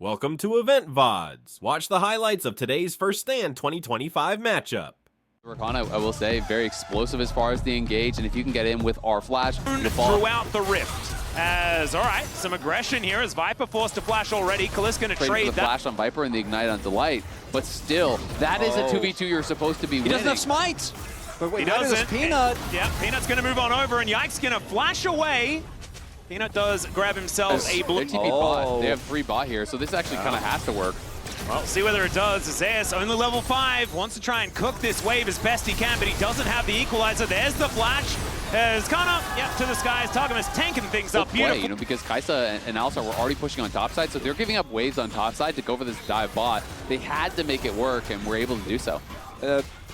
Welcome to Loleventvods. Watch the highlights of today's First Stand 2025 matchup. I will say, very explosive as far as the engage, and if you can get in with our flash, throughout the rift. As all right, some aggression here as Viper forced to flash already. Kali's going to trade the that flash on Viper and the ignite on Delight, but still, that is a 2v2 you're supposed to be winning. He doesn't have smite. But wait, he doesn't. Peanut. Yeah, Peanut's going to move on over, and Yike's going to flash away. Peanut does grab himself a blue. Bot. They have 3 bot here, so this actually kind of has to work. Well, see whether it does. Zeus, only level 5, wants to try and cook this wave as best he can, but he doesn't have the equalizer. There's the flash. As Kana, to the skies. Targamas tanking things up. Beautiful. Because Kaisa and Alistar were already pushing on top side, so they're giving up waves on top side to go for this dive bot. They had to make it work, and were able to do so.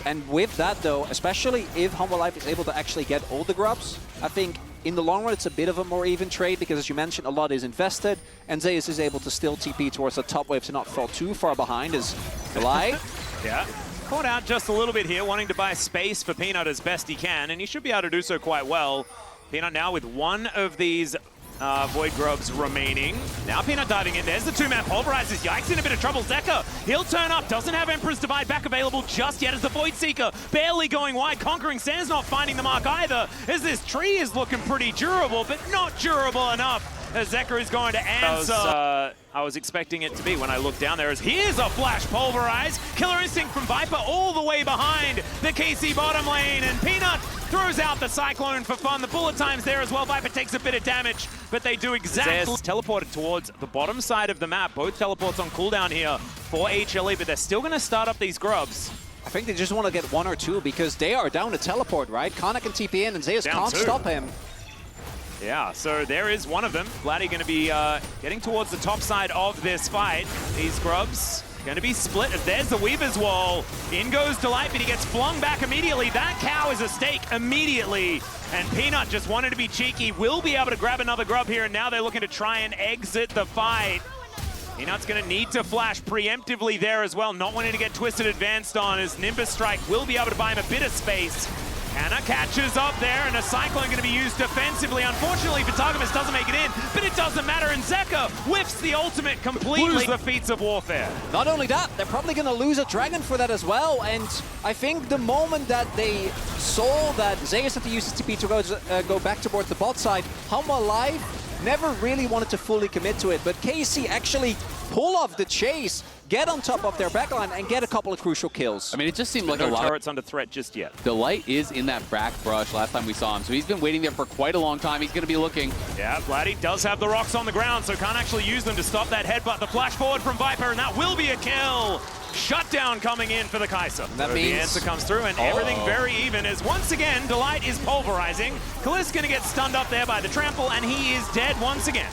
And with that, though, especially if Hanwha Life is able to actually get all the grubs, I think in the long run it's a bit of a more even trade because, as you mentioned, a lot is invested, and Zeus is able to still TP towards the top wave to not fall too far behind as Delight. Yeah. Caught out just a little bit here, wanting to buy space for Peanut as best he can, and he should be able to do so quite well. Peanut now with one of these Void Grubs remaining. Now Peanut diving in. There's the 2-man pulverizes. Yike's in a bit of trouble. Zeka, he'll turn up. Doesn't have Emperor's Divide back available just yet as the Void Seeker barely going wide. Conquering Sands not finding the mark either, as this tree is looking pretty durable, but not durable enough. As Zeka is going to answer. I was expecting it to be when I looked down there. As here's a flash pulverize. Killer Instinct from Viper all the way behind the KC bottom lane. And Peanut throws out the Cyclone for fun. The bullet time's there as well. Viper takes a bit of damage, but they do exactly. Teleported towards the bottom side of the map. Both teleports on cooldown here for HLE, but they're still going to start up these grubs. I think they just want to get 1 or 2 because they are down to teleport, right? Kana can TP in and Zeus can't stop him. Yeah, so there is one of them. Vladdy going to be getting towards the top side of this fight. These grubs going to be split as there's the Weaver's Wall. In goes Delight, but he gets flung back immediately. That cow is a stake immediately. And Peanut just wanted to be cheeky. Will be able to grab another grub here, and now they're looking to try and exit the fight. Peanut's going to need to flash preemptively there as well, not wanting to get twisted advanced on, as Nimbus Strike will be able to buy him a bit of space. Anna catches up there, and a Cyclone going to be used defensively. Unfortunately, Targamas doesn't make it in, but it doesn't matter, and Zeka whiffs the ultimate completely. Lose the feats of warfare. Not only that, they're probably going to lose a dragon for that as well, and I think the moment that they saw that Zeus had to use his TP to go back towards the bot side, Hanwha Life never really wanted to fully commit to it, but KC actually pull off the chase, get on top of their backline, and get a couple of crucial kills. I mean, it just seemed like a lot. No turrets under threat just yet. Delight is in that back brush last time we saw him, so he's been waiting there for quite a long time. He's going to be looking. Yeah, Vladdy does have the rocks on the ground, so can't actually use them to stop that headbutt. The flash forward from Viper, and that will be a kill. Shutdown coming in for the Kaisa. That means the answer comes through, and everything very even as once again, Delight is pulverizing. Kali's going to get stunned up there by the trample, and he is dead once again.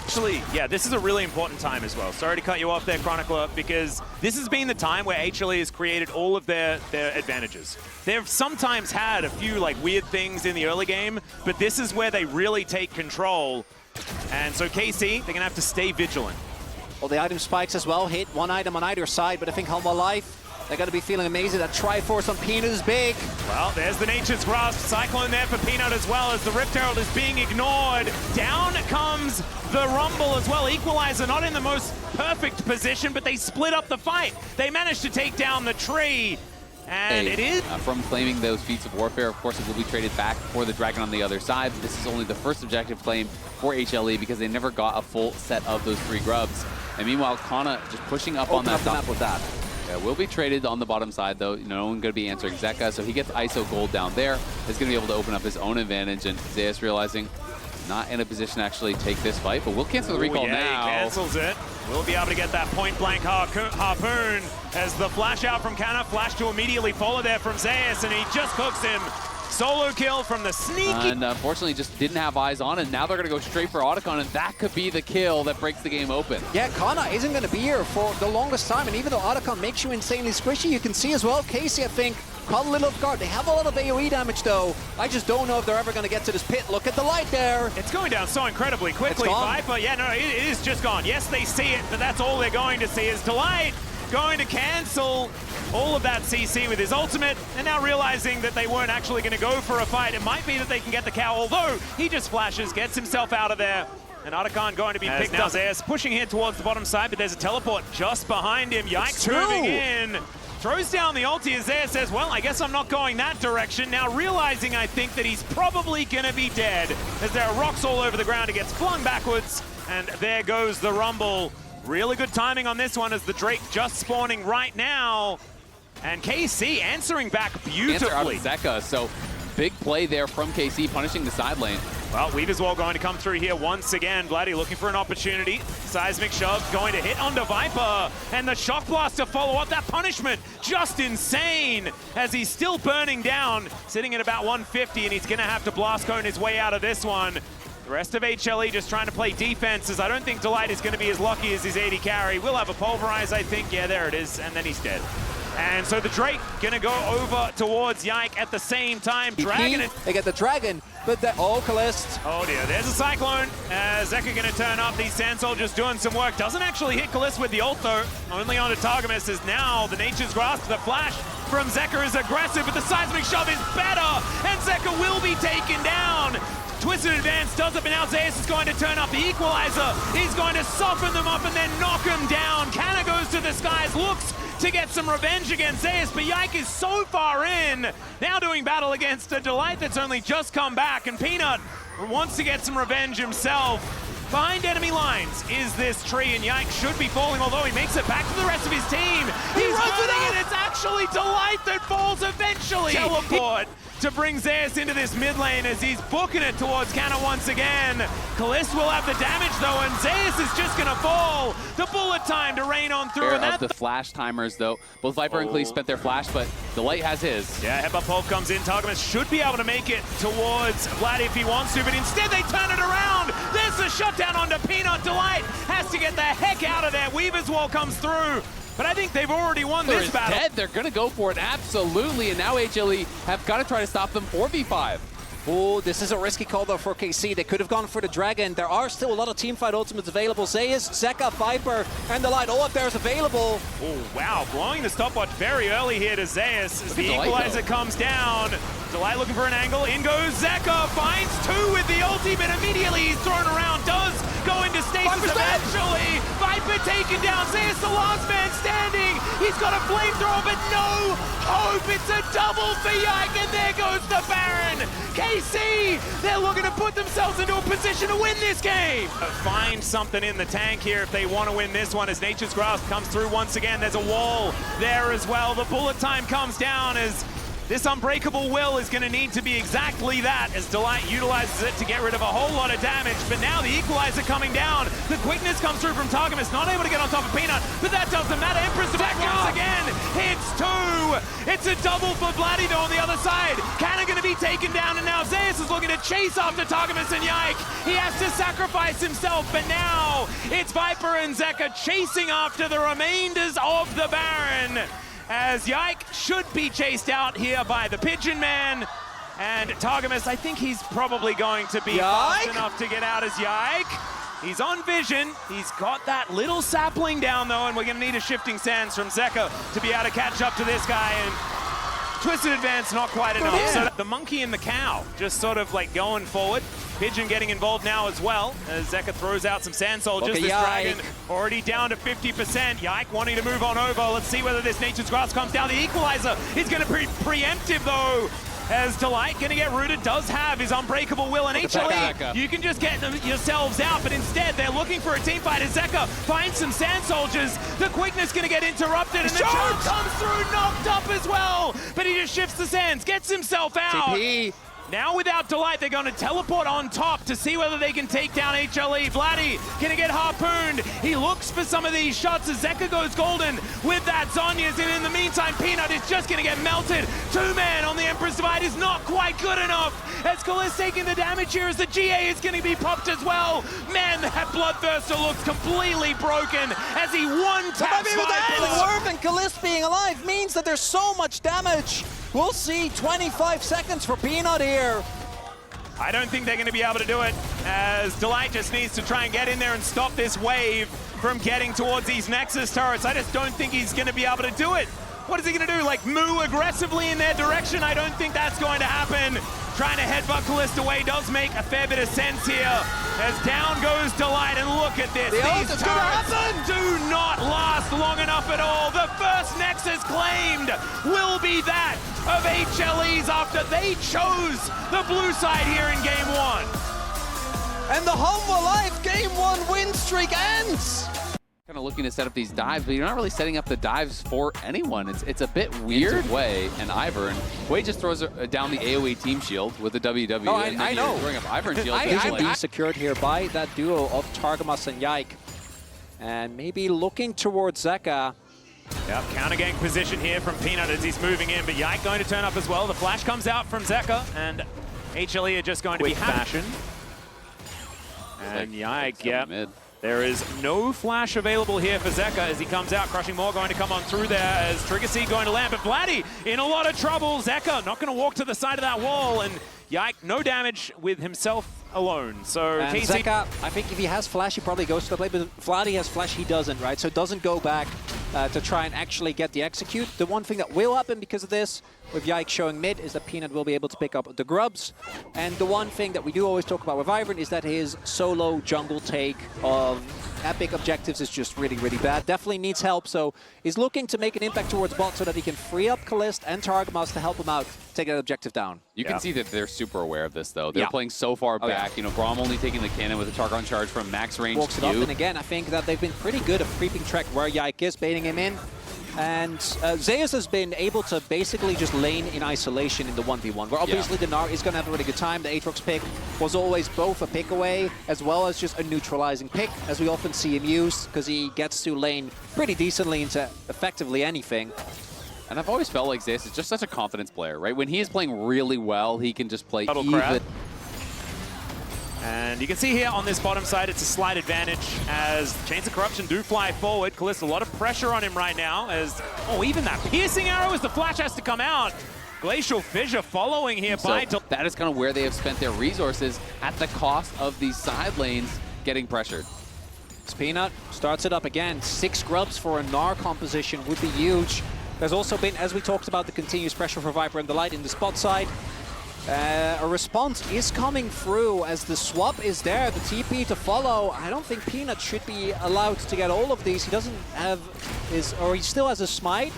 Actually, yeah, this is a really important time as well. Sorry to cut you off there, Chronicler, because this has been the time where HLE has created all of their advantages. They've sometimes had a few weird things in the early game, but this is where they really take control. And so KC, they're going to have to stay vigilant. Well, the item spikes as well, hit 1 item on either side, but I think Hanwha Life, they're going to be feeling amazing. That Triforce on Peanut is big. Well, there's the Nature's Grasp. Cyclone there for Peanut as well as the Rift Herald is being ignored. Down comes the Rumble as well. Equalizer not in the most perfect position, but they split up the fight. They managed to take down the tree. And it is... from claiming those feats of warfare, of course, it will be traded back for the Dragon on the other side. This is only the first objective claim for HLE because they never got a full set of those 3 grubs. And meanwhile, Kana just pushing up on that top. With that. Yeah, will be traded on the bottom side, though. No one going to be answering Zeka, so he gets ISO gold down there. He's going to be able to open up his own advantage, and Zeus realizing not in a position to actually take this fight, but we'll cancel the recall now. He cancels it. We'll be able to get that point-blank harpoon as the flash out from Kana, flash to immediately follow there from Zeus, and he just cooks him. Solo kill from the sneaky... And unfortunately just didn't have eyes on it. Now they're going to go straight for Otacon, and that could be the kill that breaks the game open. Yeah, Kana isn't going to be here for the longest time, and even though Otacon makes you insanely squishy, you can see as well, KC, I think, caught a little off guard. They have a lot of AoE damage, though. I just don't know if they're ever going to get to this pit. Look at the light there. It's going down so incredibly quickly. Viper, yeah, no, it is just gone. Yes, they see it, but that's all they're going to see is Delight going to cancel all of that CC with his ultimate, and now realizing that they weren't actually going to go for a fight. It might be that they can get the cow, although he just flashes, gets himself out of there. And Otacon going to be picked up. Zeus pushing here towards the bottom side, but there's a teleport just behind him. Yikes, moving in. Throws down the ulti as Zeus says, well, I guess I'm not going that direction. Now realizing, I think, that he's probably going to be dead. As there are rocks all over the ground, he gets flung backwards. And there goes the Rumble. Really good timing on this one as the Drake just spawning right now. And KC answering back beautifully. Answer out of Zeka, so big play there from KC, punishing the side lane. Well, Weaver's Wall going to come through here once again. Vladdy looking for an opportunity. Seismic shove going to hit onto Viper. And the Shock Blast to follow up. That punishment just insane as he's still burning down. Sitting at about 150, and he's going to have to blast cone his way out of this one. The rest of HLE just trying to play defenses. I don't think Delight is going to be as lucky as his AD carry. We'll have a Pulverize, I think. Yeah, there it is. And then he's dead. And so the Drake gonna go over towards Yike at the same time. Dragon. They get the Dragon, but the Calist. Oh dear, there's a Cyclone. Zeka gonna turn up. These Sand Soldiers doing some work. Doesn't actually hit Calist with the ult though. Only onto Targamas as now the Nature's Grasp. The flash from Zeka is aggressive, but the Seismic Shove is better. And Zeka will be taken down. Twisted Advance does it, but now Zeus is going to turn up the Equalizer. He's going to soften them up and then knock him down. Canna goes to the skies, looks to get some revenge against Zeus, but Yike is so far in. Now doing battle against a Delight that's only just come back, and Peanut wants to get some revenge himself. Behind enemy lines is this tree, and Yike should be falling, although he makes it back to the rest of his team. He's running, and it's actually Delight that falls eventually. Teleport to bring Zeus into this mid lane as he's booking it towards Canna once again. Kalist will have the damage though, and Zeus is just gonna fall. The bullet time to rain on through. And the flash timers though. Both Viper and Klee spent their flash, but Delight has his. Yeah, Headbutt Pulp comes in. Targamas should be able to make it towards Vladdy if he wants to, but instead they turn it around. There's the shutdown onto Peanut. Delight has to get the heck out of there. Weaver's Wall comes through. But I think they've already won this battle. Dead. They're going to go for it, absolutely. And now HLE have got to try to stop them 4v5. Oh, this is a risky call though for KC. They could have gone for the Dragon. There are still a lot of teamfight ultimates available. Zeus, Zeka, Viper, and Delight, all up there is available. Oh, wow. Blowing the stopwatch very early here to Zeus as the Equalizer comes down. Delight looking for an angle. In goes Zeka. Finds two with the ulti, but immediately he's thrown around. Does go into stasis eventually. Viper taken down. Zeus, the last man standing. He's got a flamethrower, but no hope. It's a double for Yike, and there goes the Baron. KC, they're looking to put themselves into a position to win this game. Find something in the tank here if they want to win this one as Nature's Grasp comes through once again. There's a wall there as well. The bullet time comes down as this Unbreakable Will is going to need to be exactly that as Delight utilizes it to get rid of a whole lot of damage. But now the Equalizer coming down. The quickness comes through from Targamas, not able to get on top of Peanut, but that doesn't matter. Empress back once again, hits two. It's a double for Vladdy though on the other side. Canna going to be taken down, and now Zeus is looking to chase after Targamas and Yike. He has to sacrifice himself, but now it's Viper and Zeka chasing after the remainders of the Baron. As Yike should be chased out here by the Pigeon Man. And Targamas, I think he's probably going to be fast enough to get out as Yike. He's on vision. He's got that little sapling down though, and we're going to need a shifting sands from Zeka to be able to catch up to this guy. And Twisted Advance, not quite enough. Yeah. So the monkey and the cow just sort of like going forward. Pigeon getting involved now as well, as Zeka throws out some Sand Soldiers. This Dragon already down to 50%. Yike wanting to move on over. Let's see whether this Nature's Grasp comes down. The Equalizer is going to be preemptive though, as Delight going to get rooted, does have his Unbreakable Will, and HLE, you can just get them yourselves out, but instead they're looking for a team fight as Zeka finds some Sand Soldiers. The quickness going to get interrupted, and the charge comes through, knocked up as well, but he just shifts the sands, gets himself out. TP. Now without Delight, they're going to teleport on top to see whether they can take down HLE. Vladdy gonna get harpooned. He looks for some of these shots as Zeka goes golden with that Zhonya's, and in the meantime, Peanut is just gonna get melted. Two-man on the Emperor's Divide is not quite good enough as Kalist taking the damage here as the GA is gonna be popped as well. Man, that Bloodthirster looks completely broken as he one-taps Viper. And Kalist being alive means that there's so much damage. We'll see 25 seconds for Peanut here. I don't think they're going to be able to do it, as Delight just needs to try and get in there and stop this wave from getting towards these Nexus turrets. I just don't think he's going to be able to do it. What is he going to do? Like, moo aggressively in their direction? I don't think that's going to happen. Trying to headbutt Kalist away does make a fair bit of sense here. As down goes Delight, and look at this. These turrets do not last long enough at all. The first Nexus claimed will be that of HLEs after they chose the blue side here in Game 1. And the Hanwha Life Game 1 win streak ends! Kind of looking to set up these dives, but you're not really setting up the dives for anyone. It's a bit weird. Way and Ivor, and Way just throws down the AoE team shield with the WW. Oh, I know. Throwing up Ivor and shield. Vision being secured here by that duo of Targamas and Yike. And maybe looking towards Zeka. Yep, counter gank position here from Peanut as he's moving in, but Yike going to turn up as well. The flash comes out from Zeka, and HLE are just going to be fashion. And Yike, yep. There is no flash available here for Zeka as he comes out. Crushing Maw going to come on through there as Trigger Seed going to land. But Vladdy in a lot of trouble. Zeka not going to walk to the side of that wall. And Yike, no damage with himself alone. So and KC... Zeka, I think if he has flash, he probably goes to the play. But Vladdy has flash, he doesn't, right? So it doesn't go back to try and actually get the execute. The one thing that will happen because of this, with Yike showing mid, is that Peanut will be able to pick up the grubs. And the one thing that we do always talk about with Ivern is that his solo jungle take of epic objectives is just really, really bad. Definitely needs help, so he's looking to make an impact towards bot so that he can free up Kalist and Targamas to help him out, take that objective down. You can see that they're super aware of this, though. They're playing so far back. You know, Braum only taking the cannon with a Targon charge from max range. Walks it up, and again, I think that they've been pretty good at creeping track where Yike is, baiting him in. And Zeus has been able to basically just lane in isolation in the 1v1, where obviously the Gnar is going to have a really good time. The Aatrox pick was always both a pick away as well as just a neutralizing pick, as we often see him use, because he gets to lane pretty decently into effectively anything. And I've always felt like Zeus is just such a confidence player, right? When he is playing really well, he can just play even. And you can see here on this bottom side, it's a slight advantage as Chains of Corruption do fly forward. Kalist, a lot of pressure on him right now as, even that piercing arrow as the flash has to come out. Glacial Fissure following here by... That is kind of where they have spent their resources at the cost of these side lanes getting pressured. Peanut starts it up again. 6 grubs for a Gnar composition would be huge. There's also been, as we talked about, the continuous pressure for Viper and Delight in the spot side. A response is coming through as the swap is there, the TP to follow. I don't think Peanut should be allowed to get all of these. He doesn't have his, or he still has a smite.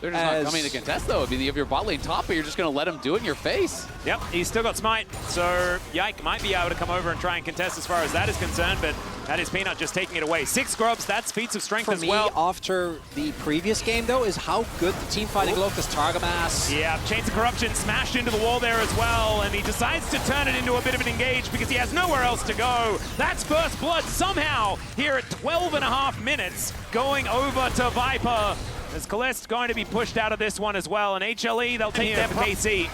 They're just not coming to contest, though. I mean, you have your bot lane top, but you're just going to let him do it in your face. Yep, he's still got smite, so Yike might be able to come over and try and contest as far as that is concerned, but that is Peanut just taking it away. 6 grubs, that's feats of strength as well. For me, after the previous game, though, is how good the team fighting looked as Targamas. Yeah, Chains of Corruption smashed into the wall there as well, and he decides to turn it into a bit of an engage because he has nowhere else to go. That's first blood somehow here at 12.5 minutes, going over to Viper. As Kalist going to be pushed out of this one as well, and HLE, they'll take their KC.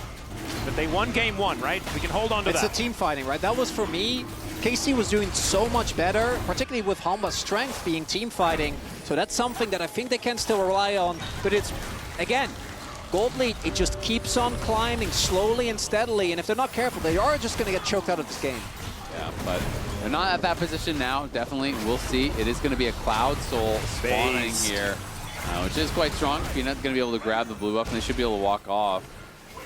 But they won game 1, right? We can hold on to that. It's a team fighting, right? That was, for me, KC was doing so much better, particularly with Hanwha's strength being team fighting. So that's something that I think they can still rely on. But it's, again, Gold Lead, it just keeps on climbing slowly and steadily. And if they're not careful, they are just going to get choked out of this game. Yeah, but they're not at that position now, definitely. We'll see. It is going to be a Cloud Soul spawning here. Which is quite strong. Peanut's going to be able to grab the blue buff, and they should be able to walk off.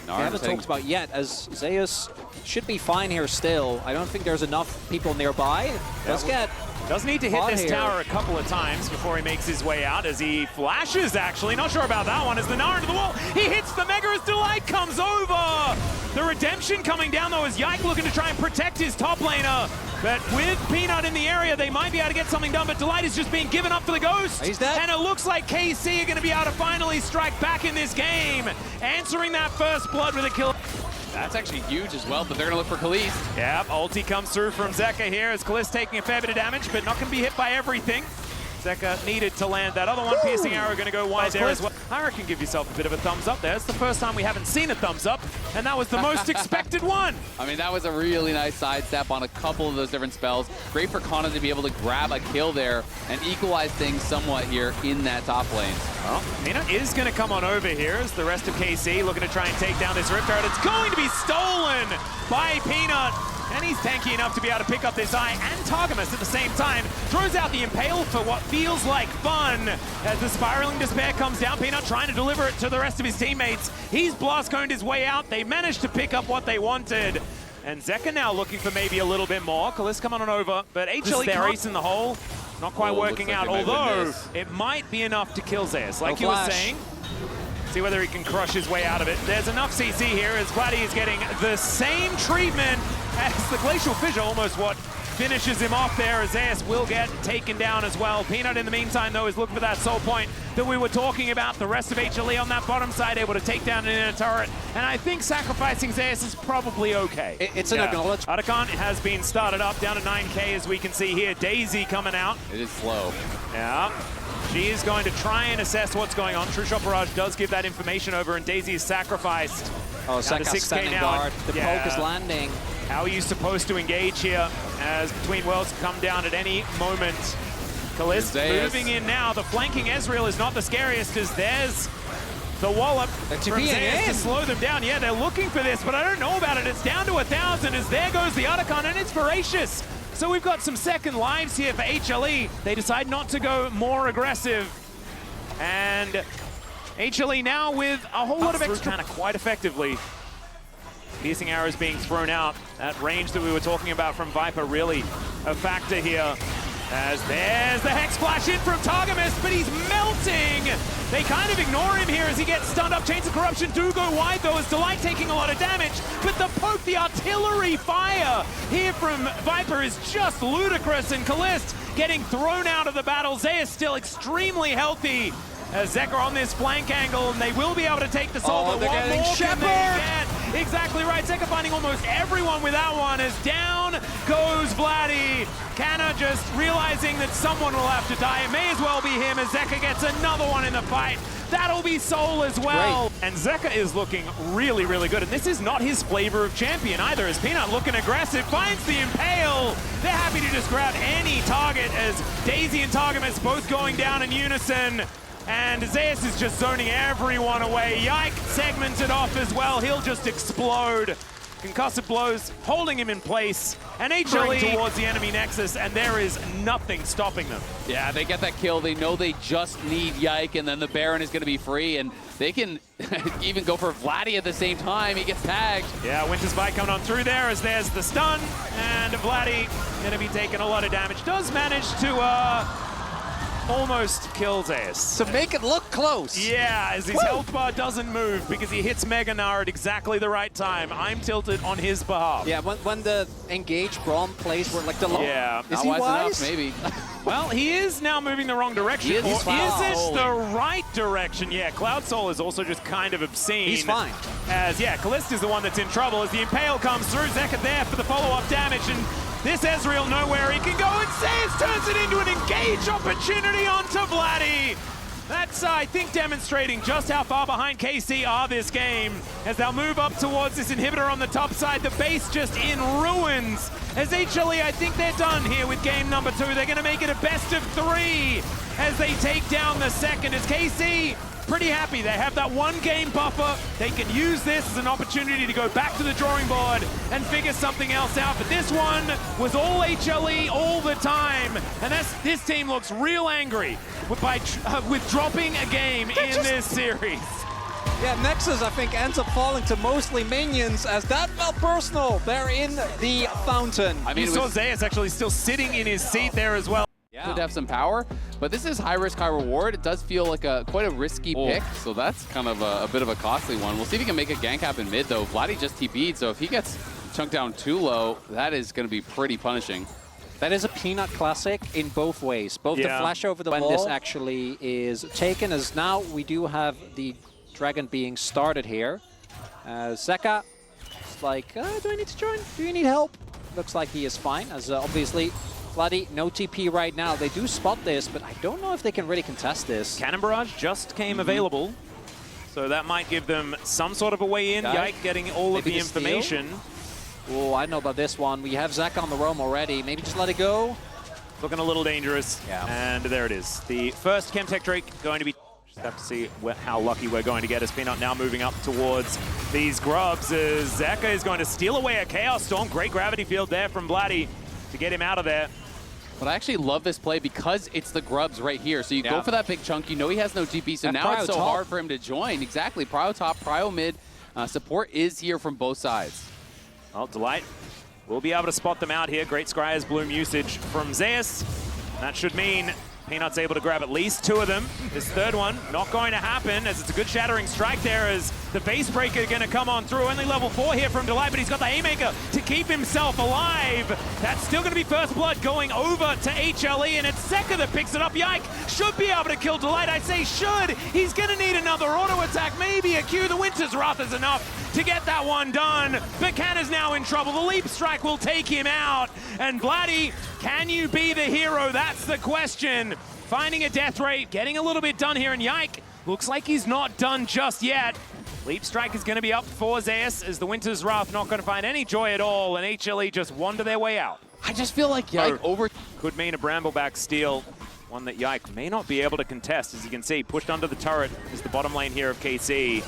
We haven't talked about yet, as Zeus should be fine here still. I don't think there's enough people nearby. Does need to hit this tower a couple of times before he makes his way out, as he flashes, actually. Not sure about that one, as the Gnar into the wall. He hits the Mega as Delight comes over. The redemption coming down, though, as Yike looking to try and protect his top laner. But with Peanut in the area, they might be able to get something done, but Delight is just being given up for the Ghost. He's dead. And it looks like KC are going to be able to finally strike back in this game, answering that first blood with a kill. That's actually huge as well, but they're going to look for Kalist. Yep, ulti comes through from Zeka here as Kalist taking a fair bit of damage, but not going to be hit by everything. Zeka needed to land that other one. Piercing arrow going to go wide there as well. I reckon give yourself a bit of a thumbs up there. It's the first time we haven't seen a thumbs up, and that was the most expected one. I mean, that was a really nice sidestep on a couple of those different spells. Great for Kana to be able to grab a kill there and equalize things somewhat here in that top lane. Well, Peanut is going to come on over here as the rest of KC looking to try and take down this Rift Guard. It's going to be stolen by Peanut. And he's tanky enough to be able to pick up this eye and Targamas at the same time. Throws out the Impale for what feels like fun. As the Spiraling Despair comes down, Peanut trying to deliver it to the rest of his teammates. He's blast coned his way out. They managed to pick up what they wanted. And Zeka now looking for maybe a little bit more. Kalist coming on over, but HLE their ace in the hole. Not quite working out, although it might be enough to kill Zeus. Like you were saying, see whether he can crush his way out of it. There's enough CC here as Vladdy is getting the same treatment as the Glacial Fissure, almost what finishes him off there, as Zeus will get taken down as well. Peanut, in the meantime, though, is looking for that soul point that we were talking about. The rest of HLE on that bottom side able to take down an inner turret, and I think sacrificing Zeus is probably okay. It's an acknowledgement. Otacon has been started up, down to 9k, as we can see here. Daisy coming out. It is slow. Yeah. She is going to try and assess what's going on. True Shot Barrage does give that information over, and Daisy is sacrificed. Oh, Zeka standing guard. The poke is landing. How are you supposed to engage here as Between Worlds come down at any moment? Kalist moving in now. The flanking Ezreal is not the scariest, as there's the wallop from Zeus to slow them down. Yeah, they're looking for this, but I don't know about it. It's down to 1,000 as there goes the Otacon, and it's voracious. So we've got some second lives here for HLE. They decide not to go more aggressive. And HLE now with a whole lot of extra mana quite effectively. Piercing arrows being thrown out. That range that we were talking about from Viper really a factor here. As there's the Hex Flash in from Targamas, but he's melting! They kind of ignore him here as he gets stunned up. Chains of Corruption do go wide though, as Delight taking a lot of damage, but the poke, the artillery fire here from Viper is just ludicrous, and Kalist getting thrown out of the battle. Zeus still extremely healthy. As Zeka on this flank angle, and they will be able to take the soul, but one more can they get? Exactly right, Zeka finding almost everyone with that one, as down goes Vladdy. Canna just realizing that someone will have to die. It may as well be him, as Zeka gets another one in the fight. That'll be Soul as well. Great. And Zeka is looking really, really good, and this is not his flavor of champion either, as Peanut looking aggressive, finds the Impale. They're happy to just grab any target, as Daisy and Targamas both going down in unison. And Zeus is just zoning everyone away. Yike segmented off as well. He'll just explode. Concussive blows holding him in place. And HLE towards the enemy nexus, and there is nothing stopping them. Yeah, they get that kill. They know they just need Yike, and then the Baron is going to be free, and they can even go for Vladdy at the same time. He gets tagged. Yeah, Winter's Bite coming on through there, as there's the stun, and Vladdy going to be taking a lot of damage. Does manage to almost kills Zeus. To make it look close. Yeah, as his health bar doesn't move because he hits Mega Gnar at exactly the right time. I'm tilted on his behalf. Yeah, when the engaged Braum plays were like the low. Yeah. Is he wise? Enough, maybe. Well, he is now moving the wrong direction. Or is this the right direction? Yeah, Cloud Soul is also just kind of obscene. He's fine. As, yeah, Kalist is the one that's in trouble as the Impale comes through. Zeka there for the follow-up damage, and this Ezreal nowhere he can go, and Zeus turns it into an engage opportunity onto Vladdy. That's, I think, demonstrating just how far behind KC are this game as they'll move up towards this inhibitor on the top side. The base just in ruins. As HLE, I think they're done here with game number 2. They're going to make it a best of 3 as they take down the second. As KC pretty happy. They have that 1 game buffer. They can use this as an opportunity to go back to the drawing board and figure something else out. But this one was all HLE all the time. And this team looks real angry with dropping a game in this series. Yeah, Nexus, I think, ends up falling to mostly minions, as that felt personal. They're in the fountain. I mean, you saw Zeus actually still sitting in his seat there as well. Yeah. Could have some power, but this is high risk, high reward. It does feel like quite a risky pick, so that's kind of a bit of a costly one. We'll see if he can make a gank happen mid, though. Vladdy just TP'd, so if he gets chunked down too low, that is going to be pretty punishing. That is a Peanut classic in both ways. Both the flash over the wall. When this actually is taken, as now we do have the Dragon being started here. Zeka is like, do I need to join? Do you need help? Looks like he is fine, as obviously Vladdy, no TP right now. They do spot this, but I don't know if they can really contest this. Cannon Barrage just came available, so that might give them some sort of a way in. Yike getting all of the information. Oh, I know about this one. We have Zeka on the roam already. Maybe just let it go. Looking a little dangerous. Yeah. And there it is. The first Chemtech Drake going to be... Just have to see how lucky we're going to get as Peanut now moving up towards these grubs. As Zeka is going to steal away a Chaos Storm. Great gravity field there from Vladdy to get him out of there. But I actually love this play because it's the grubs right here. So you go for that big chunk. You know he has no GP, so now it's so hard for him to join. Exactly. Prio top, Prio mid. Support is here from both sides. Well, Delight will be able to spot them out here. Great Scryer's Bloom usage from Zeus. That should mean Peanut's able to grab at least 2 of them. This third one not going to happen, as it's a good shattering strike there, as the base breaker going to come on through. Only level 4 here from Delight, but he's got the Haymaker to keep himself alive. That's still going to be first blood going over to HLE, and it's Zeka that picks it up. Yike should be able to kill Delight. I say should. He's going to need another auto attack, maybe a Q. The Winter's Wrath is enough to get that one done. But Canna's now in trouble. The Leap Strike will take him out. And Vladdy, can you be the hero? That's the question. Finding a death rate, getting a little bit done here, and Yike looks like he's not done just yet. Leap Strike is going to be up for Zeus, as the Winter's Wrath not going to find any joy at all, and HLE just wander their way out. I just feel like Yike could mean a Brambleback steal, one that Yike may not be able to contest. As you can see, pushed under the turret is the bottom lane here of KC.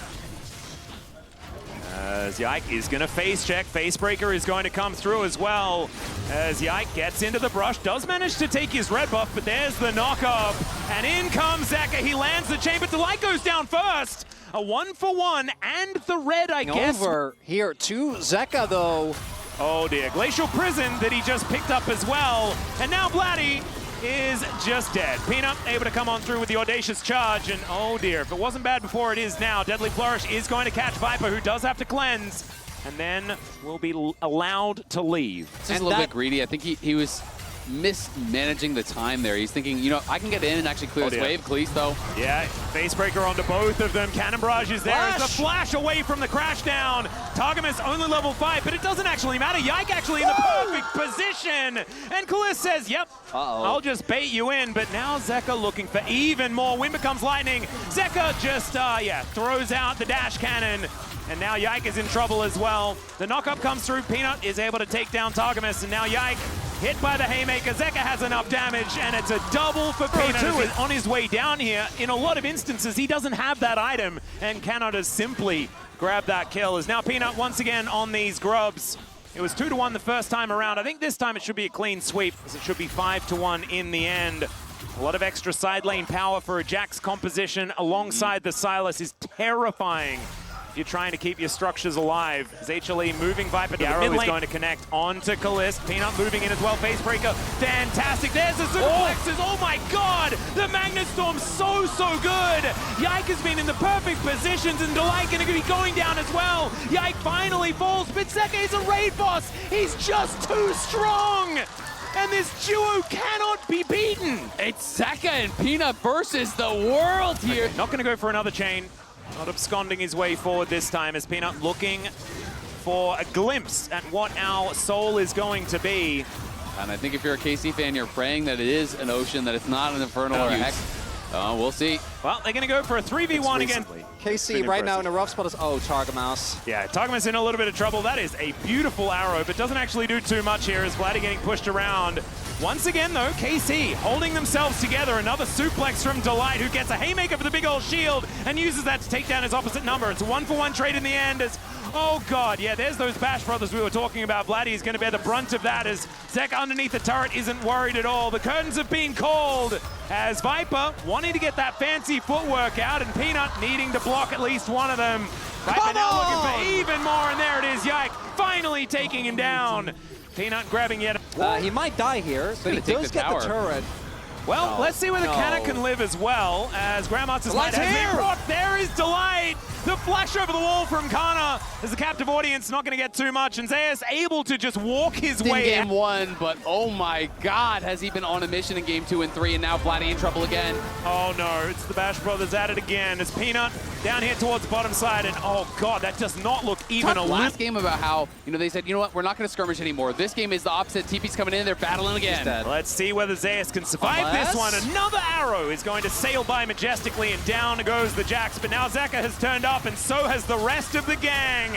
As Yike is going to face check. Facebreaker is going to come through as well. As Yike gets into the brush, does manage to take his red buff, but there's the knock-up. And in comes Zeka. He lands the chain, but Delight goes down first. A 1-for-1 and the red, I guess. Over here to Zeka, though. Oh dear, Glacial Prison that he just picked up as well. And now Vladdy is just dead. Peanut able to come on through with the audacious charge, and oh dear, if it wasn't bad before, it is now. Deadly Flourish is going to catch Viper, who does have to cleanse, and then will be allowed to leave. This is a little bit greedy. I think he was mismanaging the time there. He's thinking, you know, I can get in and actually clear this wave. Kalisto. Yeah, Facebreaker onto both of them. Cannon Barrage is there. It's a flash away from the crash down. Targamas only level 5, but it doesn't actually matter. Yike actually in the perfect position. And Kalis says, yep, I'll just bait you in. But now Zeka looking for even more. Wind becomes lightning. Zeka just, throws out the dash cannon. And now Yike is in trouble as well. The knock-up comes through. Peanut is able to take down Targamas, and now Yike hit by the Haymaker. Zeka has enough damage, and it's a double for Peanut. Is on his way down here. In a lot of instances, he doesn't have that item, and cannot has simply grabbed that kill. As now Peanut once again on these grubs. It was 2-1 the first time around. I think this time it should be a clean sweep, as it should be 5-1 in the end. A lot of extra side lane power for a Jax composition alongside the Silas is terrifying. You're trying to keep your structures alive. As HLE moving Viper to the mid lane. Is going to connect onto Kalist. Peanut moving in as well. Facebreaker, fantastic. There's the superplexes. Oh my god! The Magnet Storm's so good. Yike has been in the perfect positions, and Delight going to be going down as well. Yike finally falls, but Zeka is a raid boss. He's just too strong. And this duo cannot be beaten. It's Zeka and Peanut versus the world here. Okay, not going to go for another chain. Not absconding his way forward this time, as Peanut looking for a glimpse at what our soul is going to be. And I think if you're a KC fan, you're praying that it is an Ocean, that it's not an Infernal or a Hex. We'll see. Well, they're going to go for a 3v1 again. KC right now in a rough spot is, Targamas. Yeah, Targamas in a little bit of trouble. That is a beautiful arrow, but doesn't actually do too much here, as Vladdy getting pushed around. Once again, though, KC holding themselves together. Another suplex from Delight, who gets a Haymaker for the big old shield and uses that to take down his opposite number. It's a 1-for-1 trade in the end. As, oh, God, yeah, there's those Bash brothers we were talking about. Vladdy is going to bear the brunt of that, as Zeka underneath the turret isn't worried at all. The curtains have been called, as Viper wanting to get that fancy footwork out, and Peanut needing to block at least one of them. Viper now looking for even more, and there it is. Yike finally taking him down. Peanut grabbing yet. He might die here, but he does get the turret. Well, let's see whether Canna can live as well, as Grandmaster's Light has been brought. There is Delight. The flash over the wall from Kana, as the captive audience not going to get too much, and Zeus able to just walk his way in game 1, but oh my god, has he been on a mission in game 2 and 3, and now Vladdy in trouble again. Oh no, it's the Bash brothers at it again, as Peanut down here towards the bottom side, and oh god, that does not look even a last game about how, you know, they said, you know what, we're not going to skirmish anymore. This game is the opposite. TP's coming in, they're battling again. Let's see whether Zeus can survive this one. Another arrow is going to sail by majestically, and down goes the Jax, but now Zeka has turned up, and so has the rest of the gang.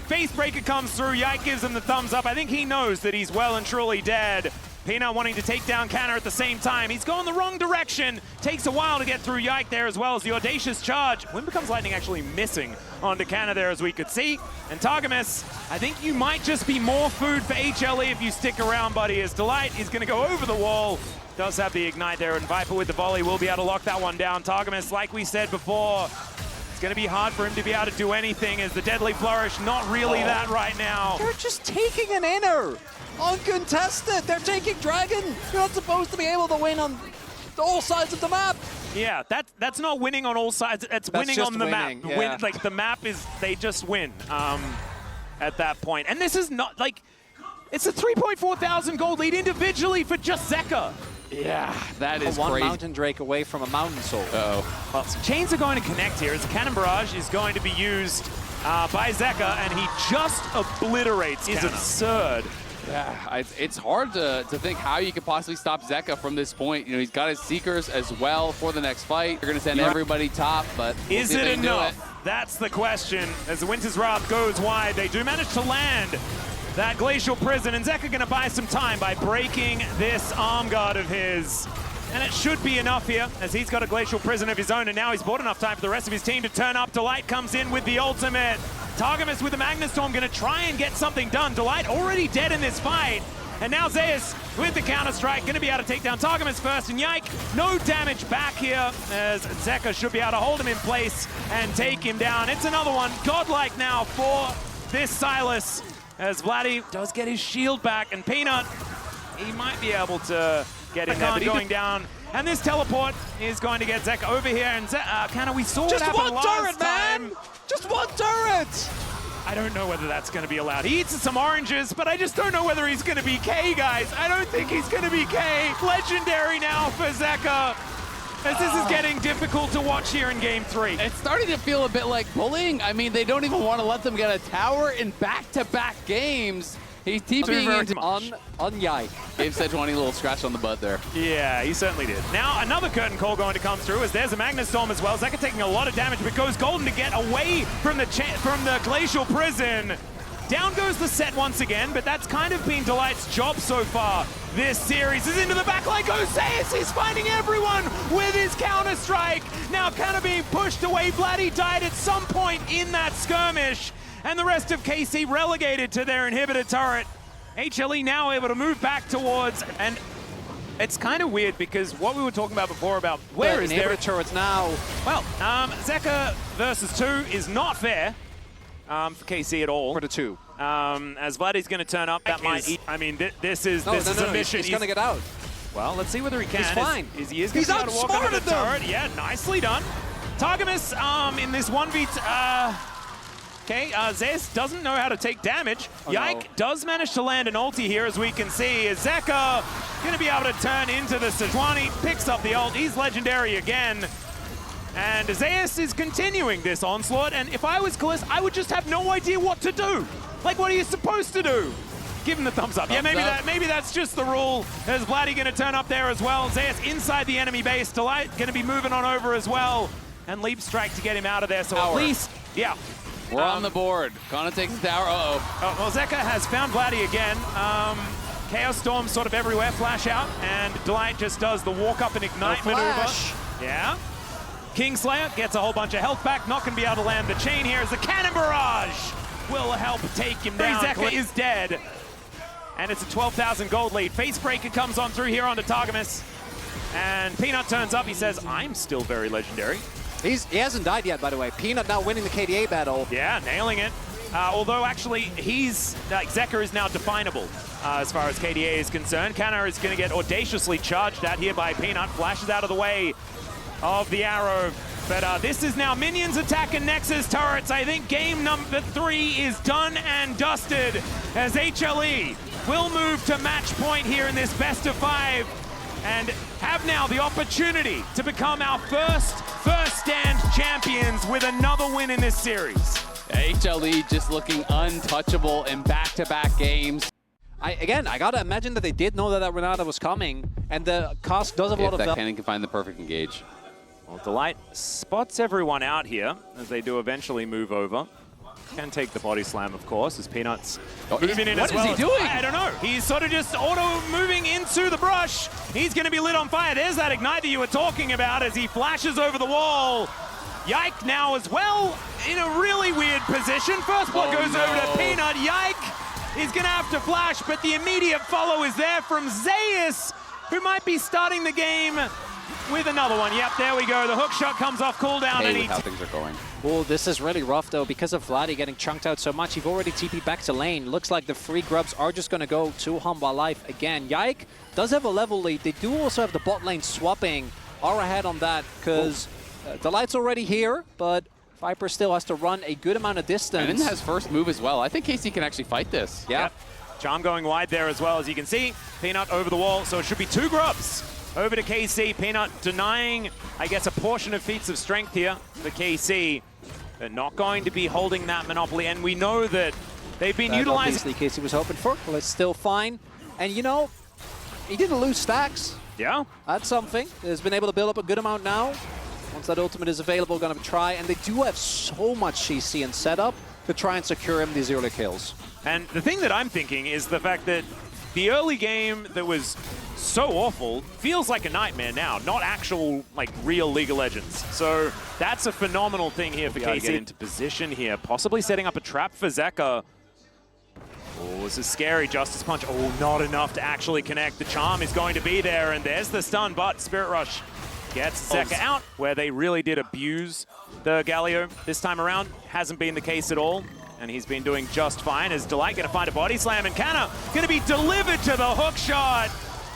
Facebreaker comes through. Yike gives him the thumbs up. I think he knows that he's well and truly dead. Peanut wanting to take down Canna at the same time. He's going the wrong direction. Takes a while to get through Yike there, as well as the audacious charge. Wind becomes lightning actually missing onto Canna there, as we could see. And Targamas, I think you might just be more food for HLE if you stick around, buddy, as Delight is going to go over the wall. Does have the ignite there, and Viper with the volley will be able to lock that one down. Targamas, like we said before, going to be hard for him to be able to do anything as the Deadly Flourish, not really that right now. They're just taking an inner. Uncontested. They're taking Dragon. You're not supposed to be able to win on all sides of the map. Yeah, that's not winning on all sides. That's winning just on the winning, map. yeah. Like the map is, they just win at that point. And this is not like, it's a 3.4 thousand gold lead individually for just Zeka. Yeah, that is One crazy. Mountain Drake away from a Mountain Soul. Uh-oh. Well, some chains are going to connect here as Cannon Barrage is going to be used by Zeka, and he just obliterates. It's absurd. Yeah, it's hard to think how you could possibly stop Zeka from this point. You know, he's got his Seekers as well for the next fight. They're going to send everybody top, but we'll Is see if it they can do enough? That's the question. As the Winter's Wrath goes wide, they do manage to land that Glacial Prison, and Zeka going to buy some time by breaking this arm guard of his. And it should be enough here, as he's got a Glacial Prison of his own, and now he's bought enough time for the rest of his team to turn up. Delight comes in with the ultimate. Targamas with the Magnustorm going to try and get something done. Delight already dead in this fight. And now Zeus with the counter-strike, going to be able to take down Targamas first, and Yike, no damage back here, as Zeka should be able to hold him in place and take him down. It's another one, godlike now for this Silas, as Vladdy does get his shield back, and Peanut, he might be able to get in there, but going down. And this teleport is going to get Zeka over here, and Canna, we saw Just what happened one last turret, time. man! Just one turret! I don't know whether that's going to be allowed. He eats some oranges, but I just don't know whether he's going to be K, guys. I don't think he's going to be K. Legendary now for Zeka, as this is getting difficult to watch here in Game 3. It's starting to feel a bit like bullying. I mean, they don't even want to let them get a tower in back-to-back games. He's TPing into on Yike. Gave Sejuani a little scratch on the butt there. Yeah, he certainly did. Now, another curtain call going to come through, as there's a Magnustorm as well. Zeka taking a lot of damage, but goes golden to get away from the Glacial Prison. Down goes the set once again, but that's kind of been Delight's job so far this series. Is into the backline, goes Zeus, he's finding everyone with his counter-strike. Now kind of being pushed away. Vladdy died at some point in that skirmish, and the rest of KC relegated to their inhibitor turret. HLE now able to move back towards, and it's kind of weird because what we were talking about before about where is their turrets now? Well, Zeka versus 2 is not fair for KC at all. For the 2. As Vladdy's going to turn up, that might eat. I mean, this is a mission. He's going to get out. Well, let's see whether he can. He's fine. He is going to be able to walk under the turret. Yeah, nicely done. Targamas in this 1v2. Okay, Zeus doesn't know how to take damage. Yike does manage to land an ulti here, as we can see. Is Zeka going to be able to turn into the Sejuani, picks up the ult. He's legendary again. And Zeus is continuing this onslaught, and if I was Callis, I would just have no idea what to do. Like, what are you supposed to do? Give him the thumbs up. Yeah, maybe that's just the rule. There's Vladdy going to turn up there as well. Zeus inside the enemy base. Delight going to be moving on over as well. And Leap Strike to get him out of there, so at least, yeah. We're on the board. Kana takes the tower. Oh, well, Zeka has found Vladdy again. Chaos Storm sort of everywhere, flash out, and Delight just does the walk up and ignite maneuver. Yeah. Kingslayer gets a whole bunch of health back, not going to be able to land the chain here as the Cannon Barrage will help take him down. Zeka is dead, and it's a 12,000 gold lead. Facebreaker comes on through here onto Targamas, and Peanut turns up. He says, I'm still very legendary. He hasn't died yet, by the way. Peanut now winning the KDA battle. Yeah, nailing it. Although, actually, Zeka is now definable as far as KDA is concerned. Canna is going to get audaciously charged at here by Peanut. Flashes out of the way of the arrow. But this is now minions attacking Nexus turrets. I think game number 3 is done and dusted, as HLE will move to match point here in this best of 5 and have now the opportunity to become our first stand champions with another win in this series. HLE just looking untouchable in back-to-back games. I gotta imagine that they did know that Renata was coming, and the cost does have a lot of that cannon can find the perfect engage. Well, Delight spots everyone out here as they do eventually move over. Can take the body slam, of course, as Peanut's moving in as well. What is he doing? I don't know. He's sort of just auto-moving into the brush. He's going to be lit on fire. There's that ignite that you were talking about as he flashes over the wall. Yike now as well in a really weird position. First blood goes over to Peanut. Yike is going to have to flash, but the immediate follow is there from Zeus, who might be starting the game with another one. Yep, there we go. The hook shot comes off cooldown, and With how things are going. Oh, this is really rough, though, because of Vladdy getting chunked out so much. You've already TP'd back to lane. Looks like the free grubs are just going to go to Hanwha Life again. Yike does have a level lead. They do also have the bot lane swapping. Are ahead on that, because Delight's already here, but Viper still has to run a good amount of distance. And then has first move as well. I think KC can actually fight this. Yeah. Yep. Charm going wide there as well, as you can see. Peanut over the wall, so it should be 2 grubs over to KC. Peanut denying, I guess, a portion of feats of strength here for KC. They're not going to be holding that monopoly, and we know that they've been utilizing... Obviously, KC was hoping for, but it's still fine. And, you know, he didn't lose stacks. Yeah. That's something. He's been able to build up a good amount now. Once that ultimate is available, going to try. And they do have so much CC and setup to try and secure him these early kills. And the thing that I'm thinking is the fact that the early game that was so awful feels like a nightmare now, not actual, like, real League of Legends. So that's a phenomenal thing here for KC. Get into position here, possibly setting up a trap for Zeka. Oh, this is scary. Justice Punch. Oh, not enough to actually connect. The charm is going to be there, and there's the stun, but Spirit Rush gets Zeka out, where they really did abuse the Galio this time around. Hasn't been the case at all, and he's been doing just fine. As Delight going to find a body slam, and Canna going to be delivered to the hook shot.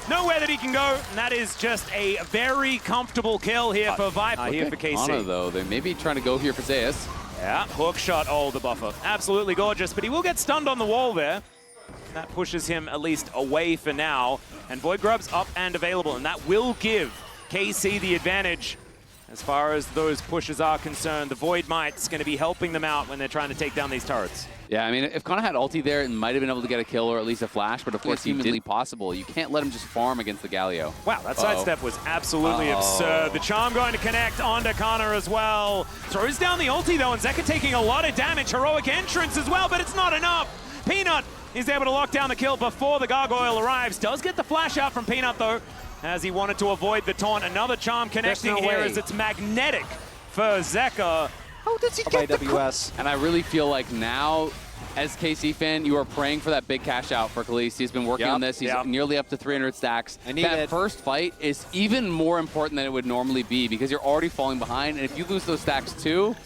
Nowhere that he can go, and that is just a very comfortable kill here for Viper, here for KC. Kana, though, they may be trying to go here for Zeus. Yeah, hook shot, oh, the buffer. Absolutely gorgeous, but he will get stunned on the wall there. That pushes him at least away for now. And Void Grub's up and available, and that will give KC the advantage as far as those pushes are concerned. The Void Might's going to be helping them out when they're trying to take down these turrets. Yeah, I mean, if Kana had ulti there, it might have been able to get a kill or at least a flash, but of course, humanly possible. You can't let him just farm against the Galio. Wow, that sidestep was absolutely absurd. The charm going to connect onto Kana as well. Throws down the ulti, though, and Zeka taking a lot of damage. Heroic entrance as well, but it's not enough. Peanut is able to lock down the kill before the Gargoyle arrives. Does get the flash out from Peanut, though, as he wanted to avoid the taunt. Another charm connecting here as it's magnetic for Zeka. How does he get the WS? And I really feel like now, as KC fan, you are praying for that big cash out for Khaleesi. He's been working on this. He's nearly up to 300 stacks. That first fight is even more important than it would normally be because you're already falling behind. And if you lose those stacks too,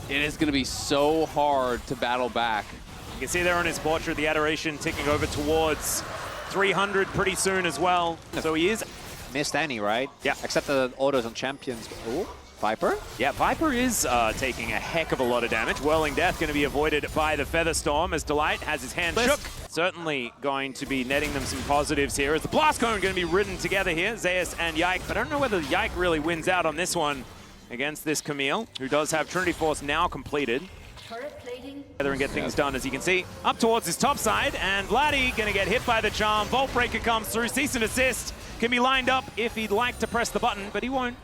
it is going to be so hard to battle back. You can see there on his portrait, the Adoration ticking over towards 300 pretty soon as well. So he is... Missed any, right? Yeah. Except the autos on champions. Oh, Viper? Yeah, Viper is taking a heck of a lot of damage. Whirling Death going to be avoided by the Featherstorm as Delight has his hand shook. Certainly going to be netting them some positives here as the Blast Cone going to be ridden together here, Zeus and Yike. But I don't know whether Yike really wins out on this one against this Camille, who does have Trinity Force now completed. Together and get things done, as you can see, up towards his top side, and Vladdy going to get hit by the charm. Vault Breaker comes through, cease and desist. Can be lined up if he'd like to press the button, but he won't.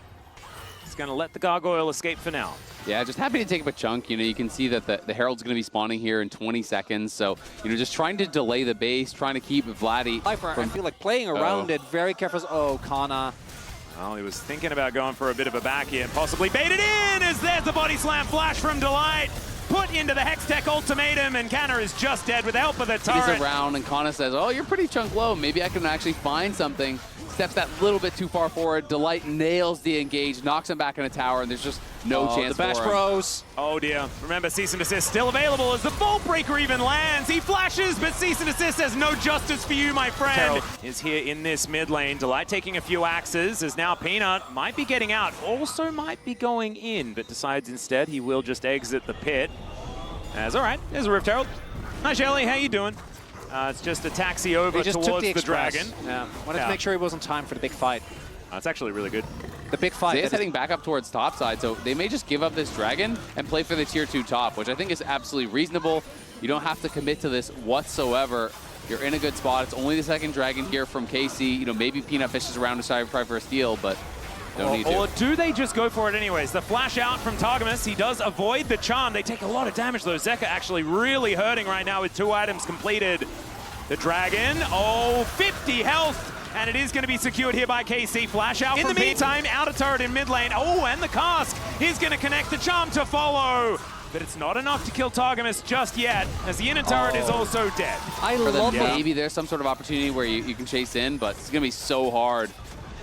He's going to let the Gargoyle escape for now. Yeah, just happy to take up a chunk. You know, you can see that the Herald's going to be spawning here in 20 seconds. So, you know, just trying to delay the base, trying to keep Vladdy Viper, I feel like playing around it very careful. Oh, Kana. Well, he was thinking about going for a bit of a back here and possibly baited in as there's the body slam flash from Delight. Put into the Hextech ultimatum, and Canna is just dead with the help of the turret. He's around, and Kana says, oh, you're pretty chunk low. Maybe I can actually find something. Steps that little bit too far forward. Delight nails the engage, knocks him back in a tower, and there's just no chance for him. The Bash Bros. Oh, dear. Remember, cease and desist still available as the Vault Breaker even lands. He flashes, but cease and desist says no justice for you, my friend. Is here in this mid lane. Delight taking a few axes as now Peanut might be getting out. Also might be going in, but decides instead he will just exit the pit. As all right, there's a Rift Herald. Hi, Shelly. How you doing? It's just a taxi over towards the dragon. Yeah, wanted to make sure he was on time for the big fight. That's actually really good. The big fight. Zeus heading back up towards top side, so they may just give up this dragon and play for the tier 2 top, which I think is absolutely reasonable. You don't have to commit to this whatsoever. You're in a good spot. It's only the second dragon here from KC. You know, maybe Peanut fishes around to try for a steal, but don't need to. Or do they just go for it anyways? The flash out from Targamas. He does avoid the charm. They take a lot of damage, though. Zeka actually really hurting right now with 2 items completed. The dragon, 50 health. And it is going to be secured here by KC. Flash out in the meantime, outer turret in mid lane. Oh, and the cask is going to connect the charm to follow. But it's not enough to kill Targamas just yet, as the inner turret is also dead. I love that. Maybe there's some sort of opportunity where you can chase in, but it's going to be so hard.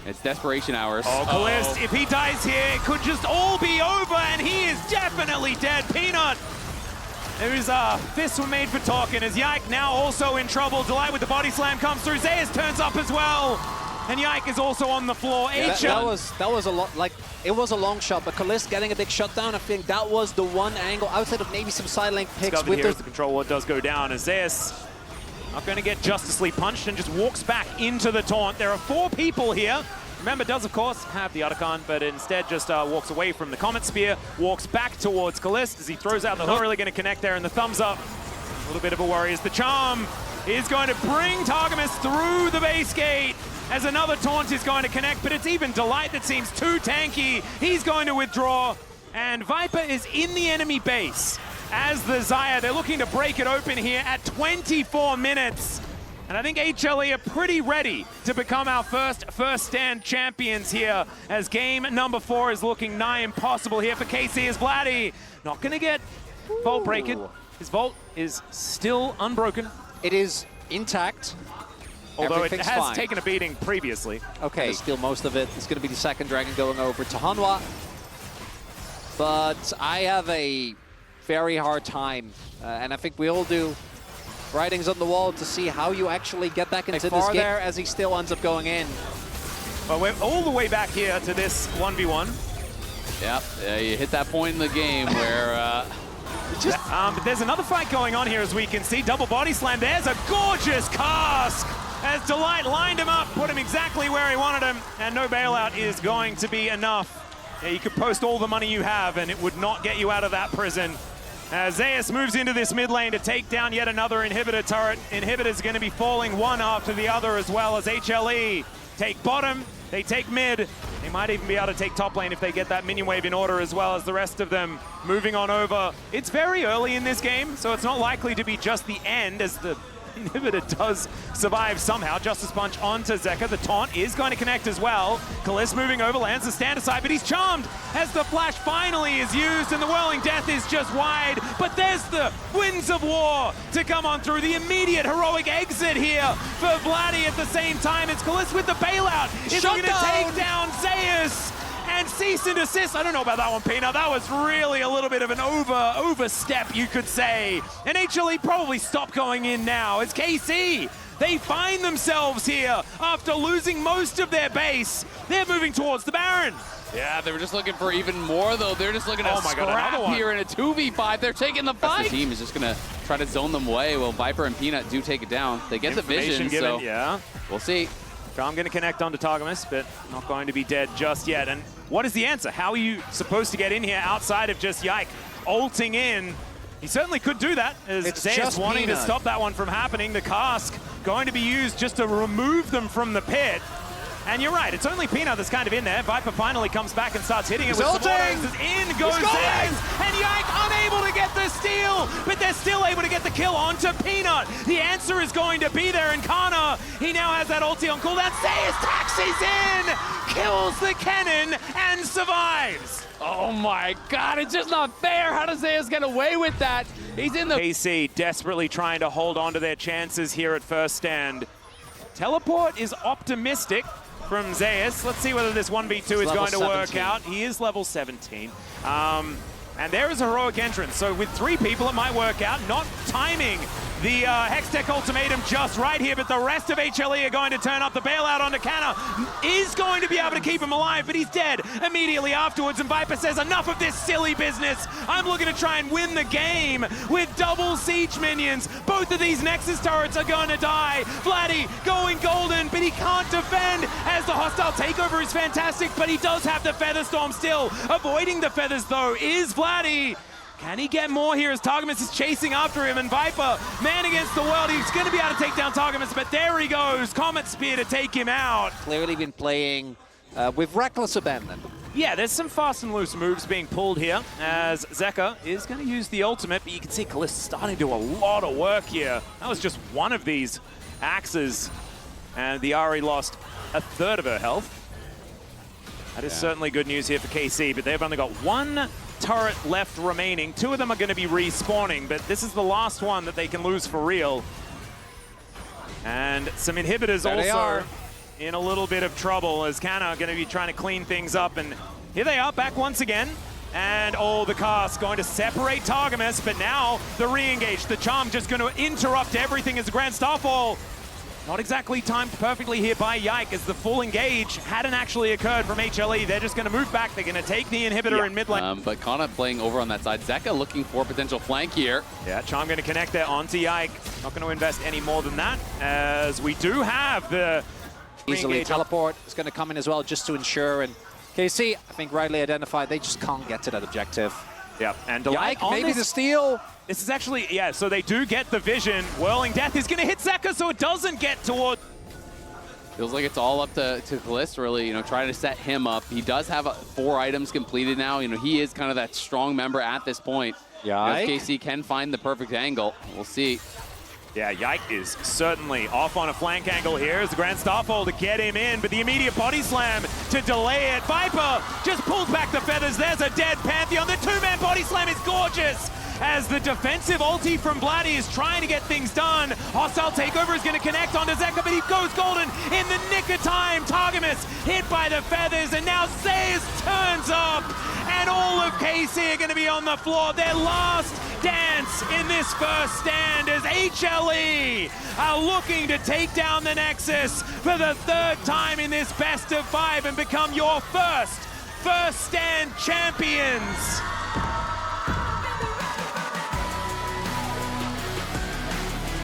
It's desperation hours. Oh, Kalist, if he dies here, it could just all be over, and he is definitely dead. Peanut, whose fists were made for talking, as Yike now also in trouble. Delight with the body slam comes through. Zayas turns up as well, and Yike is also on the floor. Yeah, that was a lot, like, it was a long shot, but Kalist getting a big shutdown, I think that was the one angle, outside of maybe some side lane picks. With here as the control ward does go down, as Zayas not going to get justicely punched and just walks back into the taunt. There are 4 people here. Remember, does of course have the Otacon, but instead just walks away from the Comet Spear, walks back towards Kalist as he throws out the hook. Not really going to connect there, and the thumbs up. A little bit of a worry as the charm is going to bring Targamas through the base gate as another taunt is going to connect, but it's even Delight that seems too tanky. He's going to withdraw, and Viper is in the enemy base. As the Xayah, they're looking to break it open here at 24 minutes. And I think HLE are pretty ready to become our first stand champions here, as game number 4 is looking nigh impossible here for KC, as Vladdy not gonna get Vault breaking. His Vault is still unbroken. It is intact. Although it has taken a beating previously. Okay, steal most of it. It's gonna be the second dragon going over to Hanwha. But I have a very hard time, and I think we all do, writings on the wall to see how you actually get back into this game there, as he still ends up going in. Well, we're all the way back here to this 1v1. Yep, you hit that point in the game where... but there's another fight going on here, as we can see. Double body slam. There's a gorgeous cask as Delight lined him up, put him exactly where he wanted him, and no bailout is going to be enough. Yeah, you could post all the money you have, and it would not get you out of that prison. Zayas moves into this mid lane to take down yet another inhibitor turret. Inhibitors going to be falling one after the other, as well as HLE take bottom, they take mid. They might even be able to take top lane if they get that minion wave in order, as well as the rest of them moving on over. It's very early in this game, so it's not likely to be just the end, as the inhibitor does survive somehow. Justice Punch onto Zeka. The taunt is going to connect as well. Kalist moving over, lands the stand aside, but he's charmed as the flash finally is used, and the Whirling Death is just wide. But there's the Winds of War to come on through. The immediate heroic exit here for Vladdy at the same time. It's Kalist with the bailout. Is going to take down Zayas. And cease and desist. I don't know about that one, Peanut. That was really a little bit of an overstep, you could say. And HLE probably stop going in now. It's KC. They find themselves here after losing most of their base. They're moving towards the Baron. Yeah, they were just looking for even more, though. They're just looking to scrap here in a 2v5. They're taking the fight. The team is just going to try to zone them away. Well, Viper and Peanut do take it down. They get the vision, so yeah. We'll see. I'm going to connect onto Targamas, but not going to be dead just yet. And what is the answer? How are you supposed to get in here outside of just Yike ulting in? He certainly could do that, as Zayas wanting to stop that one from happening. The cask going to be used just to remove them from the pit. And you're right, it's only Peanut that's kind of in there. Viper finally comes back and starts hitting it with some autos. In goes Zayas, and Yike unable to get the steal, but they're still able to get the kill onto Peanut. The answer is going to be there in Kana. He now has that ulti on cooldown. Zayas taxis in, kills the cannon, and survives. Oh my god, it's just not fair. How does Zayas get away with that? He's in the... KC desperately trying to hold on to their chances here at first stand. Teleport is optimistic from Zayas. Let's see whether this 1v2 is going to work out. He is level 17. And there is a heroic entrance. So with 3 people, it might work out. Not timing the Hextech ultimatum just right here, but the rest of HLE are going to turn up. The bailout onto Canna is going to be able to keep him alive, but he's dead immediately afterwards. And Viper says, enough of this silly business. I'm looking to try and win the game with double siege minions. Both of these Nexus turrets are going to die. Vladdy going golden, but he can't defend as the hostile takeover is fantastic, but he does have the Featherstorm still. Avoiding the feathers, though, is Vladdy. Can he get more here as Targamas is chasing after him? And Viper, man against the world, he's going to be able to take down Targamas, but there he goes. Comet Spear to take him out. Clearly been playing with reckless abandon. Yeah, there's some fast and loose moves being pulled here as Zeka is going to use the ultimate, but you can see Kalist starting to do a lot of work here. That was just one of these axes, and the Ahri lost a third of her health. That is certainly good news here for KC, but they've only got 1 turret left remaining. 2 of them are going to be respawning, but this is the last one that they can lose for real. And some inhibitors also in a little bit of trouble as Kana going to be trying to clean things up. And here they are back once again. And the cast going to separate Targamas, but now the re-engage. The charm just going to interrupt everything as the Grand Starfall. Not exactly timed perfectly here by Yike as the full engage hadn't actually occurred from HLE. They're just going to move back. They're going to take the inhibitor in mid lane. But Kana playing over on that side. Zeka looking for a potential flank here. Yeah, Charm going to connect there onto Yike. Not going to invest any more than that, as we do have the Easily teleport is going to come in as well just to ensure. And KC, I think rightly identified, they just can't get to that objective. Yep, and Delight Yike, maybe the steal. This is actually, yeah, so they do get the vision. Whirling Death is going to hit Zeka, so it doesn't get toward. Feels like it's all up to Kalist, really, trying to set him up. He does have 4 items completed now. He is kind of that strong member at this point. Yeah. KC can find the perfect angle. We'll see. Yeah, Yike is certainly off on a flank angle here as the Grand Starfall to get him in, but the immediate body slam to delay it. Viper just pulls back the feathers. There's a dead Pantheon. The 2-man body slam is gorgeous as the defensive ulti from Blatty is trying to get things done. Hostile takeover is going to connect onto Zeka, but he goes golden in the nick of time. Targamas hit by the feathers, and now Zayas turns up, and all of KC are going to be on the floor. Their last dance in this first stand as HLE are looking to take down the Nexus for the 3rd time in this best of 5 and become your first stand champions.